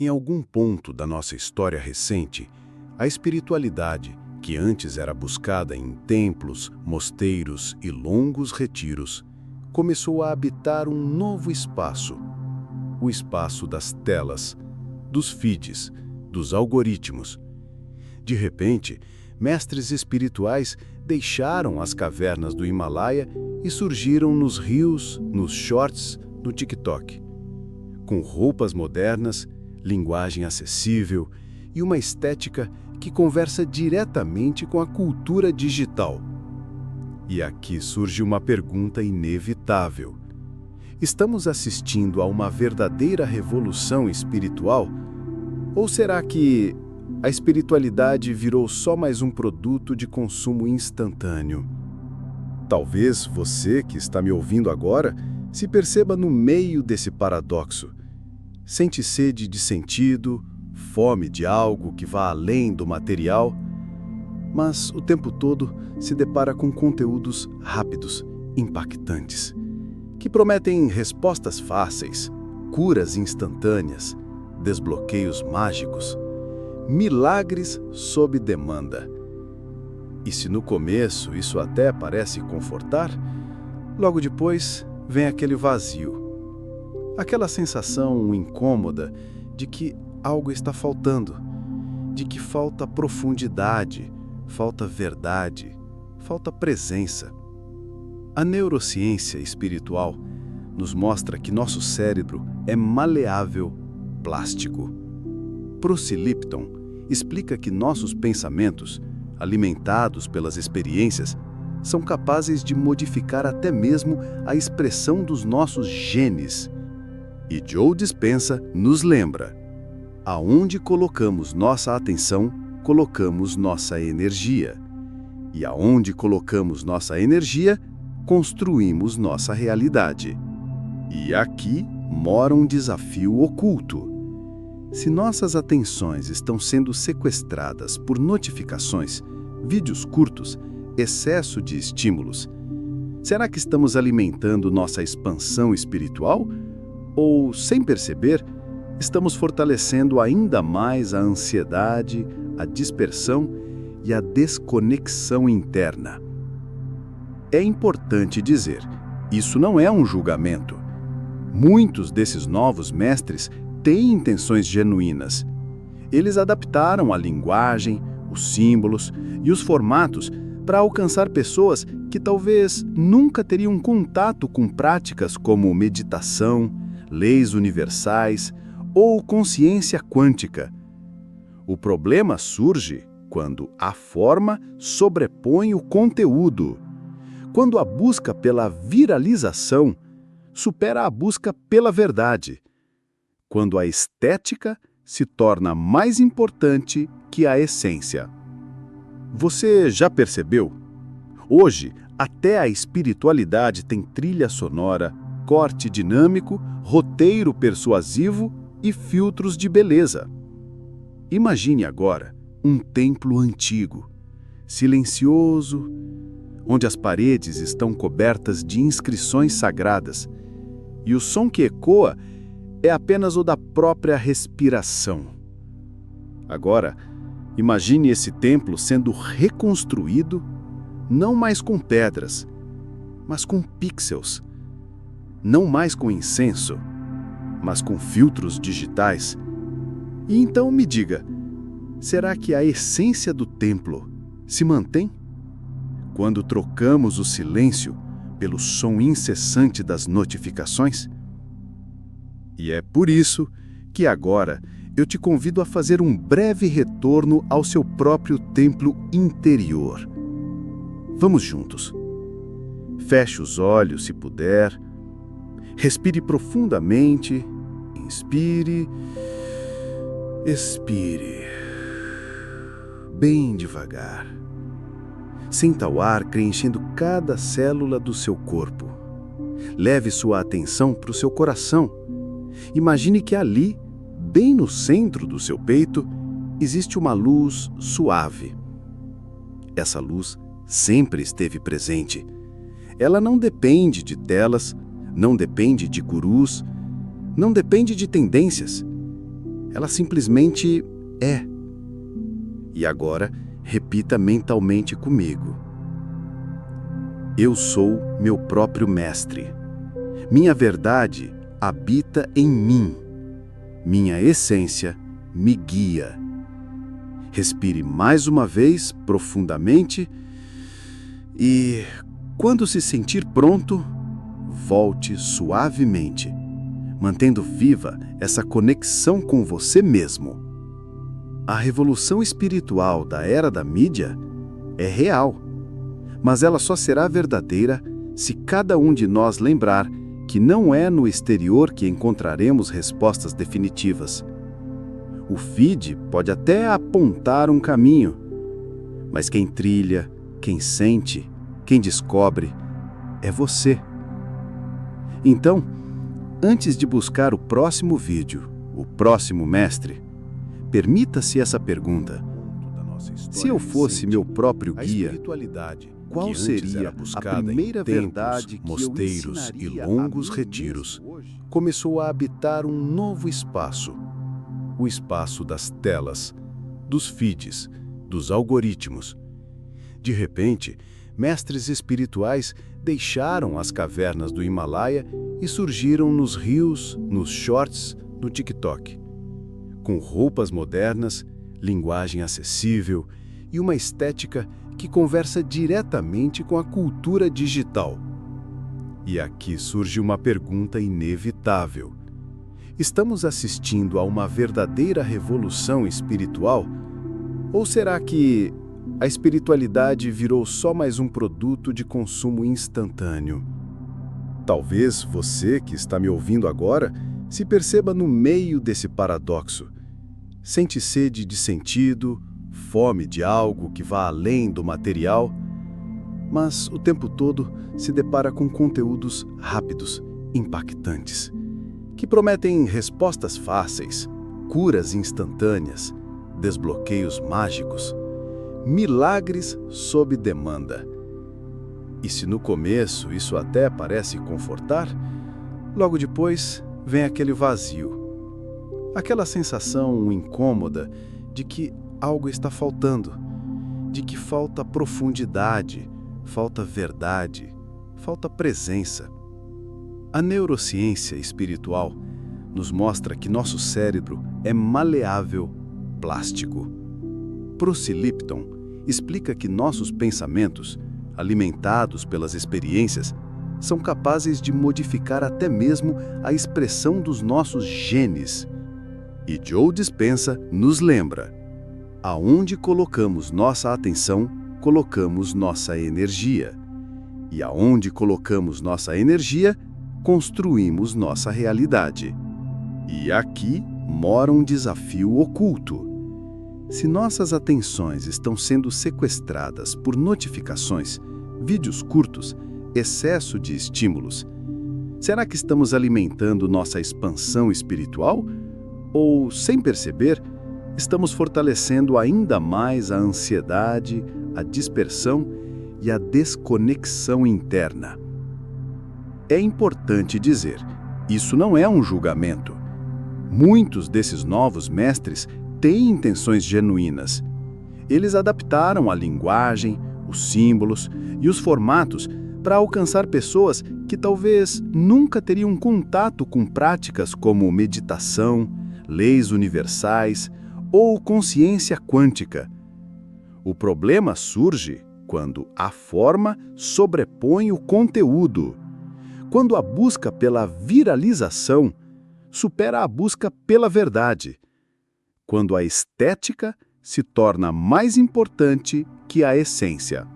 Em algum ponto da nossa história recente, a espiritualidade, que antes era buscada em templos, mosteiros e longos retiros, começou a habitar um novo espaço, o espaço das telas, dos feeds, dos algoritmos. De repente, mestres espirituais deixaram as cavernas do Himalaia e surgiram nos rios, nos shorts, no TikTok. Com roupas modernas, linguagem acessível e uma estética que conversa diretamente com a cultura digital. E aqui surge uma pergunta inevitável. Estamos assistindo a uma verdadeira revolução espiritual? Ou será que a espiritualidade virou só mais um produto de consumo instantâneo? Talvez você que está me ouvindo agora se perceba no meio desse paradoxo. Sente sede de sentido, fome de algo que vá além do material, mas o tempo todo se depara com conteúdos rápidos, impactantes, que prometem respostas fáceis, curas instantâneas, desbloqueios mágicos, milagres sob demanda. E se no começo isso até parece confortar, logo depois vem aquele vazio. Aquela sensação incômoda de que algo está faltando, de que falta profundidade, falta verdade, falta presença. A neurociência espiritual nos mostra que nosso cérebro é maleável, plástico. Bruce Lipton explica que nossos pensamentos, alimentados pelas experiências, são capazes de modificar até mesmo a expressão dos nossos genes. E Joe Dispenza nos lembra: aonde colocamos nossa atenção, colocamos nossa energia. E aonde colocamos nossa energia, construímos nossa realidade. E aqui mora um desafio oculto. Se nossas atenções estão sendo sequestradas por notificações, vídeos curtos, excesso de estímulos, será que estamos alimentando nossa expansão espiritual? Ou, sem perceber, estamos fortalecendo ainda mais a ansiedade, a dispersão e a desconexão interna? É importante dizer, isso não é um julgamento. Muitos desses novos mestres têm intenções genuínas. Eles adaptaram a linguagem, os símbolos e os formatos para alcançar pessoas que talvez nunca teriam contato com práticas como meditação, leis universais ou consciência quântica. O problema surge quando a forma sobrepõe o conteúdo, quando a busca pela viralização supera a busca pela verdade, quando a estética se torna mais importante que a essência. Você já percebeu? Hoje, até a espiritualidade tem trilha sonora, corte dinâmico, roteiro persuasivo e filtros de beleza. Imagine agora um templo antigo, silencioso, onde as paredes estão cobertas de inscrições sagradas e o som que ecoa é apenas o da própria respiração. Agora, imagine esse templo sendo reconstruído, não mais com pedras, mas com pixels. Não mais com incenso, mas com filtros digitais. E então me diga, será que a essência do templo se mantém? Quando trocamos o silêncio pelo som incessante das notificações? E é por isso que agora eu te convido a fazer um breve retorno ao seu próprio templo interior. Vamos juntos. Feche os olhos se puder. Respire profundamente, inspire, expire, bem devagar. Sinta o ar preenchendo cada célula do seu corpo. Leve sua atenção para o seu coração. Imagine que ali, bem no centro do seu peito, existe uma luz suave. Essa luz sempre esteve presente. Ela não depende de telas, não depende de gurus, não depende de tendências. Ela simplesmente é. E agora, repita mentalmente comigo. Eu sou meu próprio mestre. Minha verdade habita em mim. Minha essência me guia. Respire mais uma vez profundamente e, quando se sentir pronto, volte suavemente, mantendo viva essa conexão com você mesmo. A revolução espiritual da era da mídia é real, mas ela só será verdadeira se cada um de nós lembrar que não é no exterior que encontraremos respostas definitivas. O feed pode até apontar um caminho, mas quem trilha, quem sente, quem descobre, é você. Então, antes de buscar o próximo vídeo, o próximo mestre, permita-se essa pergunta. Se eu fosse meu próprio guia, qual seria a primeira verdade que mosteiros eu e ensinaria longos a mim retiros, mesmo hoje? começou a habitar um novo espaço. O espaço das telas, dos feeds, dos algoritmos. De repente, mestres espirituais deixaram as cavernas do Himalaia e surgiram nos rios, nos shorts, no TikTok. Com roupas modernas, linguagem acessível e uma estética que conversa diretamente com a cultura digital. E aqui surge uma pergunta inevitável. Estamos assistindo a uma verdadeira revolução espiritual? Ou será que a espiritualidade virou só mais um produto de consumo instantâneo? Talvez você que está me ouvindo agora se perceba no meio desse paradoxo. Sente sede de sentido, fome de algo que vá além do material, mas o tempo todo se depara com conteúdos rápidos, impactantes, que prometem respostas fáceis, curas instantâneas, desbloqueios mágicos, milagres sob demanda. E se no começo isso até parece confortar, logo depois vem aquele vazio. Aquela sensação incômoda de que algo está faltando, de que falta profundidade, falta verdade, falta presença. A neurociência espiritual nos mostra que nosso cérebro é maleável, plástico. Bruce Lipton explica que nossos pensamentos, alimentados pelas experiências, são capazes de modificar até mesmo a expressão dos nossos genes. E Joe Dispenza nos lembra: aonde colocamos nossa atenção, colocamos nossa energia. E aonde colocamos nossa energia, construímos nossa realidade. E aqui mora um desafio oculto. Se nossas atenções estão sendo sequestradas por notificações, vídeos curtos, excesso de estímulos, será que estamos alimentando nossa expansão espiritual? Ou, sem perceber, estamos fortalecendo ainda mais a ansiedade, a dispersão e a desconexão interna? É importante dizer, isso não é um julgamento. Muitos desses novos mestres têm intenções genuínas. Eles adaptaram a linguagem, os símbolos e os formatos para alcançar pessoas que talvez nunca teriam contato com práticas como meditação, leis universais ou consciência quântica. O problema surge quando a forma sobrepõe o conteúdo, quando a busca pela viralização supera a busca pela verdade, quando a estética se torna mais importante que a essência.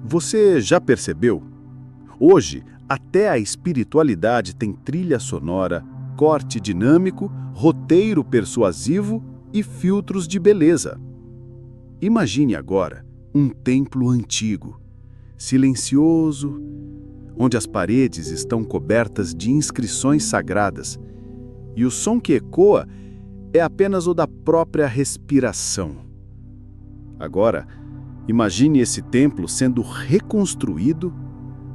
Você já percebeu? Hoje, até a espiritualidade tem trilha sonora, corte dinâmico, roteiro persuasivo e filtros de beleza. Imagine agora um templo antigo, silencioso, onde as paredes estão cobertas de inscrições sagradas e o som que ecoa é apenas o da própria respiração. Agora, imagine esse templo sendo reconstruído,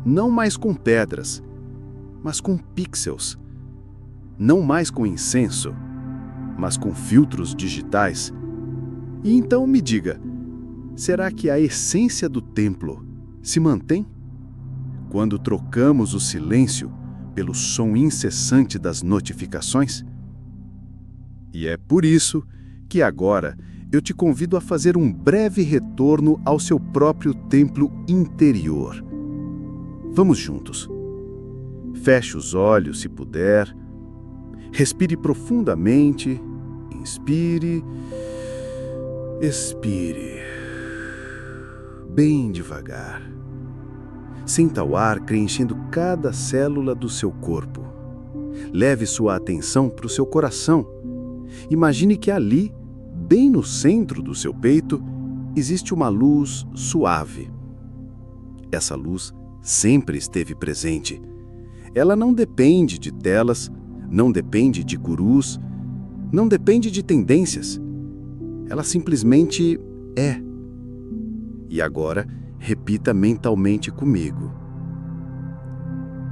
não mais com pedras, mas com pixels, não mais com incenso, mas com filtros digitais. E então me diga, será que a essência do templo se mantém? Quando trocamos o silêncio pelo som incessante das notificações? E é por isso que agora eu te convido a fazer um breve retorno ao seu próprio templo interior. Vamos juntos. Feche os olhos se puder. Respire profundamente. Inspire. Expire. Bem devagar. Sinta o ar preenchendo cada célula do seu corpo. Leve sua atenção para o seu coração. Imagine que ali, bem no centro do seu peito, existe uma luz suave. Essa luz sempre esteve presente. Ela não depende de telas, não depende de gurus, não depende de tendências. Ela simplesmente é. E agora, repita mentalmente comigo.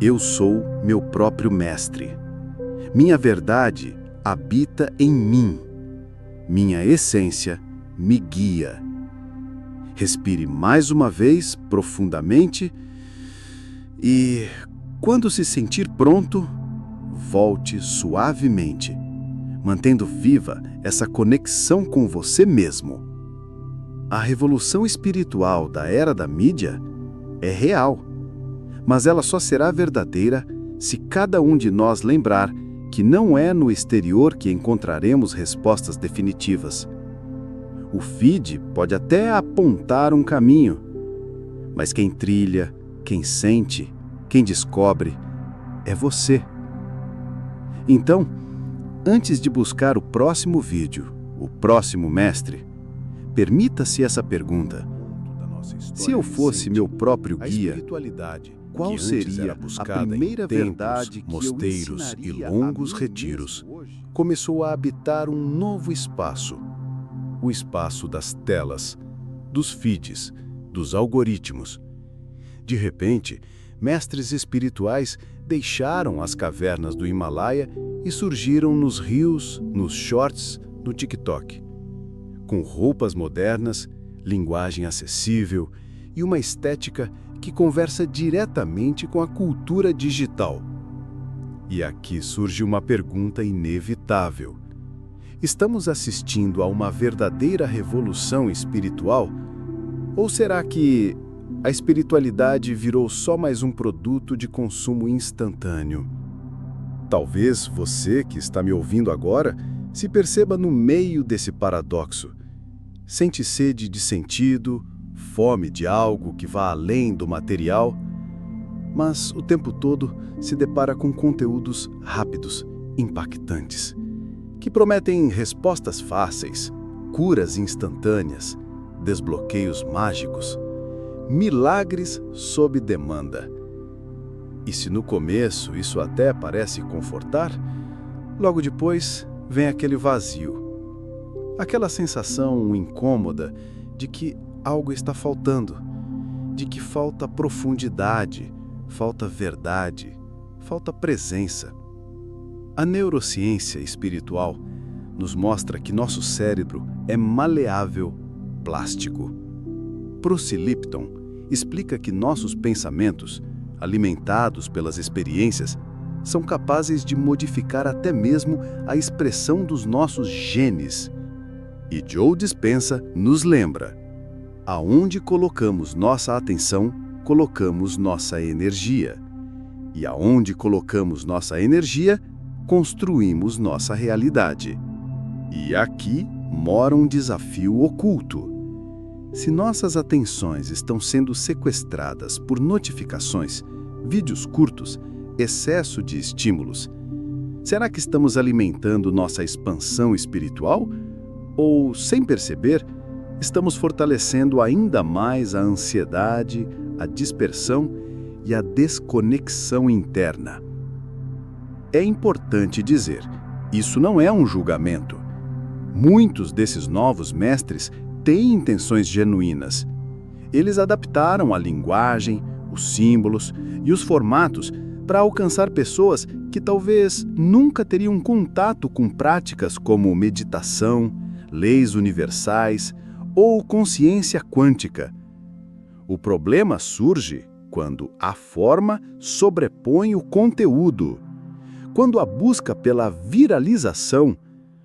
Eu sou meu próprio mestre. Minha verdade habita em mim. Minha essência me guia. Respire mais uma vez profundamente e, quando se sentir pronto, volte suavemente, mantendo viva essa conexão com você mesmo. A revolução espiritual da era da mídia é real, mas ela só será verdadeira se cada um de nós lembrar que não é no exterior que encontraremos respostas definitivas. O feed pode até apontar um caminho, mas quem trilha, quem sente, quem descobre, é você. Então, antes de buscar o próximo vídeo, o próximo mestre, permita-se essa pergunta. Se eu fosse meu próprio guia, qual seria a primeira verdade que mosteiros e eu longos ensinaria a mim retiros, mesmo hoje? começou a habitar um novo espaço. O espaço das telas, dos feeds, dos algoritmos. De repente, mestres espirituais deixaram as cavernas do Himalaia e surgiram nos rios, nos shorts, no TikTok. Com roupas modernas, linguagem acessível e uma estética que conversa diretamente com a cultura digital. E aqui surge uma pergunta inevitável. Estamos assistindo a uma verdadeira revolução espiritual? Ou será que a espiritualidade virou só mais um produto de consumo instantâneo? Talvez você que está me ouvindo agora se perceba no meio desse paradoxo. Sente sede de sentido, fome de algo que vá além do material, mas o tempo todo se depara com conteúdos rápidos, impactantes, que prometem respostas fáceis, curas instantâneas, desbloqueios mágicos, milagres sob demanda. E se no começo isso até parece confortar, logo depois vem aquele vazio, aquela sensação incômoda de que algo está faltando, de que falta profundidade, falta verdade, falta presença. A neurociência espiritual nos mostra que nosso cérebro é maleável, plástico. Bruce Lipton explica que nossos pensamentos, alimentados pelas experiências, são capazes de modificar até mesmo a expressão dos nossos genes. E Joe Dispenza nos lembra: aonde colocamos nossa atenção, colocamos nossa energia. E aonde colocamos nossa energia, construímos nossa realidade. E aqui mora um desafio oculto. Se nossas atenções estão sendo sequestradas por notificações, vídeos curtos, excesso de estímulos, será que estamos alimentando nossa expansão espiritual? Ou, sem perceber, estamos fortalecendo ainda mais a ansiedade, a dispersão e a desconexão interna? É importante dizer, isso não é um julgamento. Muitos desses novos mestres têm intenções genuínas. Eles adaptaram a linguagem, os símbolos e os formatos para alcançar pessoas que talvez nunca teriam contato com práticas como meditação, leis universais ou consciência quântica. O problema surge quando a forma sobrepõe o conteúdo, quando a busca pela viralização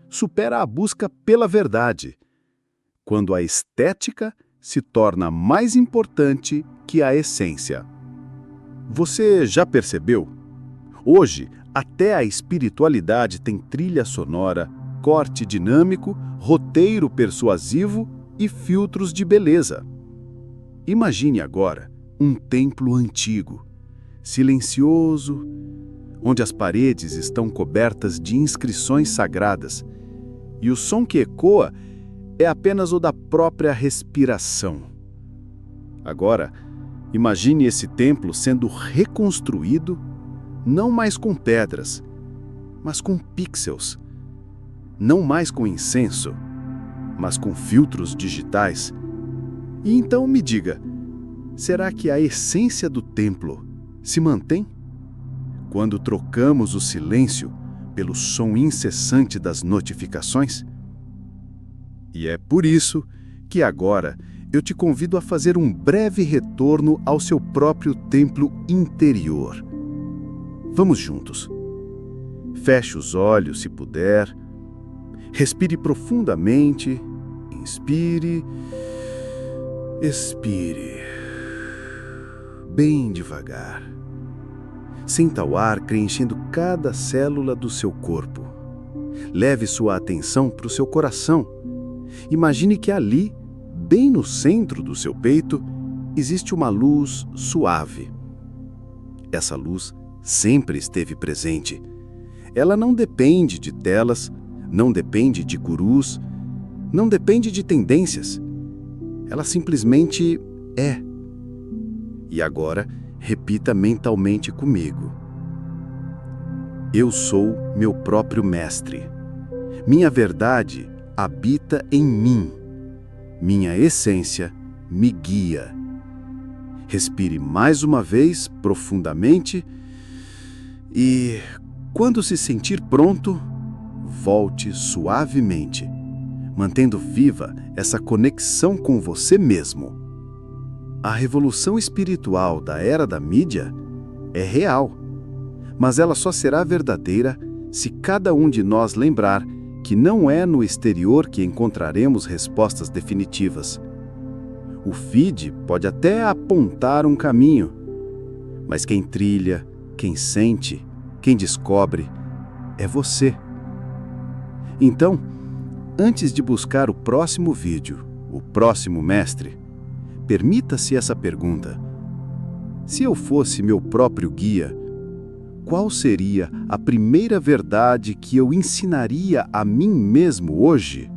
supera a busca pela verdade, quando a estética se torna mais importante que a essência. Você já percebeu? Hoje, até a espiritualidade tem trilha sonora, corte dinâmico, roteiro persuasivo e filtros de beleza. Imagine agora um templo antigo, silencioso, onde as paredes estão cobertas de inscrições sagradas e o som que ecoa é apenas o da própria respiração. Agora, imagine esse templo sendo reconstruído, não mais com pedras, mas com pixels. Não mais com incenso, mas com filtros digitais. E então me diga, será que a essência do templo se mantém? Quando trocamos o silêncio pelo som incessante das notificações? E é por isso que agora eu te convido a fazer um breve retorno ao seu próprio templo interior. Vamos juntos. Feche os olhos se puder. Respire profundamente. Inspire. Expire. Bem devagar. Sinta o ar preenchendo cada célula do seu corpo. Leve sua atenção para o seu coração. Imagine que ali, bem no centro do seu peito, existe uma luz suave. Essa luz sempre esteve presente. Ela não depende de telas, não depende de gurus, não depende de tendências. Ela simplesmente é. E agora, repita mentalmente comigo. Eu sou meu próprio mestre. Minha verdade habita em mim. Minha essência me guia. Respire mais uma vez profundamente e, quando se sentir pronto, volte suavemente, mantendo viva essa conexão com você mesmo. A revolução espiritual da era da mídia é real, mas ela só será verdadeira se cada um de nós lembrar que não é no exterior que encontraremos respostas definitivas. O feed pode até apontar um caminho, mas quem trilha, quem sente, quem descobre, é você. Então, antes de buscar o próximo vídeo, o próximo mestre, permita-se essa pergunta. Se eu fosse meu próprio guia, qual seria a primeira verdade que eu ensinaria a mim mesmo hoje?